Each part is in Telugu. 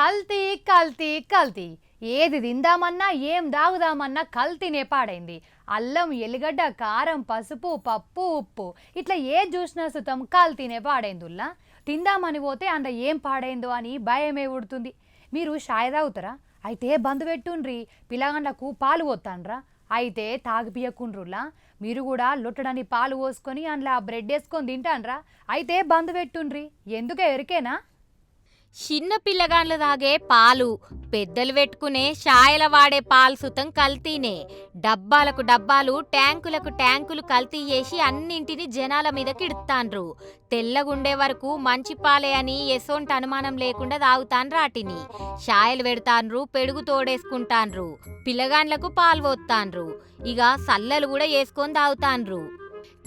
కల్తీ కల్తీ కల్తీ ఏది తిందామన్నా ఏం దాగుదామన్నా కల్తీనే పాడైంది. అల్లం, ఎల్లిగడ్డ, కారం, పసుపు, పప్పు, ఉప్పు ఇట్లా ఏది చూసినా సుతం కల్తీనే పాడైందుల్లా. తిందామని పోతే అంత ఏం పాడైందో అని భయమే ఉడుతుంది. మీరు చాయ్ తాగుతారా? అయితే బంద్ పెట్టుండ్రి. పిల్లగాండ్లకు పాలు పోతాండ్రా? అయితే తాగిపియకుండ్రులా. మీరు కూడా లొట్టడని పాలు పోసుకొని అందులో బ్రెడ్ వేసుకొని తింటాండ్రా? అయితే బంద్ పెట్టుండ్రి. ఎందుకే ఎరికేనా? చిన్న పిల్లగాండ్లు తాగే పాలు, పెద్దలు పెట్టుకునే షాయల వాడే పాలు సుతం కల్తీనే. డబ్బాలకు డబ్బాలు, ట్యాంకులకు ట్యాంకులు కల్తీ చేసి అన్నింటిని జనాల మీదకి ఇడుతాండ్రు. తెల్లగుండే వరకు మంచి పాలే అని ఎసొంటి అనుమానం లేకుండా తాగుతాన్రాటిని. షాయలు పెడతాండ్రు, పెడుగు తోడేసుకుంటాండ్రు, పిల్లగాండ్లకు పాలు పోత్తాండ్రు. ఇక సల్లలు కూడా వేసుకొని తాగుతాండ్రు.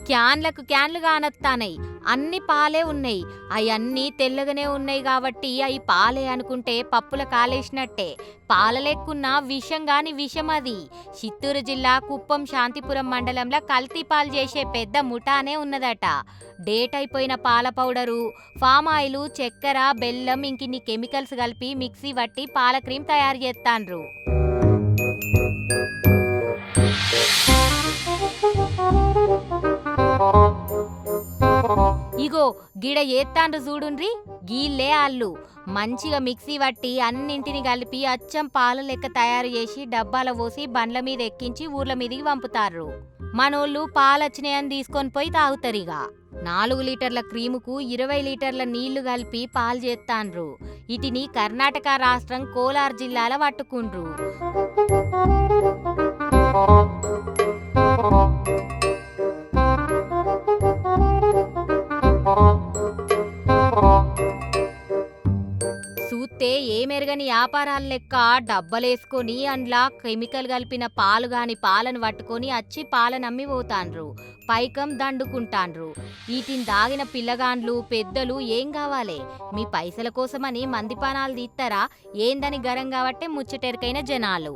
క్యాన్లకు క్యాన్లు కానొత్తానయి. అన్ని పాలే ఉన్నాయి. అవన్నీ తెల్లగానే ఉన్నాయి కాబట్టి అవి పాలే అనుకుంటే పప్పుల కాలేసినట్టే. పాల లెక్కున్న విషం గాని విషం అది. చిత్తూరు జిల్లా కుప్పం శాంతిపురం మండలంలో కల్తీ పాలు చేసే పెద్ద ముఠానే ఉన్నదట. డేట్ అయిపోయిన పాల పౌడరు, ఫామ్ ఆయిల్, చక్కెర, బెల్లం ఇంకిన్ని కెమికల్స్ కలిపి మిక్సీ పట్టి పాల క్రీమ్ తయారు చేస్తాండ్రు. ఇగో గిడ ఏత్తాండ్రు చూడుండ్రి, గీళ్ళే ఆళ్ళు. మంచిగా మిక్సీ పట్టి అన్నింటిని కలిపి అచ్చం పాల లెక్క తయారు చేసి డబ్బాల పోసి బండ్ల మీద ఎక్కించి ఊర్ల మీదికి పంపుతారు. మనోళ్ళు పాలచ్చినాయని తీసుకొని పోయి తాగుతారిగా. 4 లీటర్ల క్రీముకు 20 లీటర్ల నీళ్లు కలిపి పాలు చేస్తాండ్రు. ఇటిని కర్ణాటక రాష్ట్రం కోలార్ జిల్లాలో పట్టుకుండ్రు. చూస్తే ఏమెరగని వ్యాపారాలు లెక్క డబ్బలేసుకొని అండ్లా కెమికల్ కలిపిన పాలు గాని పాలను పట్టుకొని వచ్చి పాలనమ్మి పోతాండ్రు. పైకం దండుకుంటాండ్రు. వీటిని దాగిన పిల్లగాండ్లు, పెద్దలు ఏం కావాలే? మీ పైసల కోసమని మందిపానాలు తీస్తారా ఏందని గరం కాబట్టే ముచ్చటెరకైన జనాలు.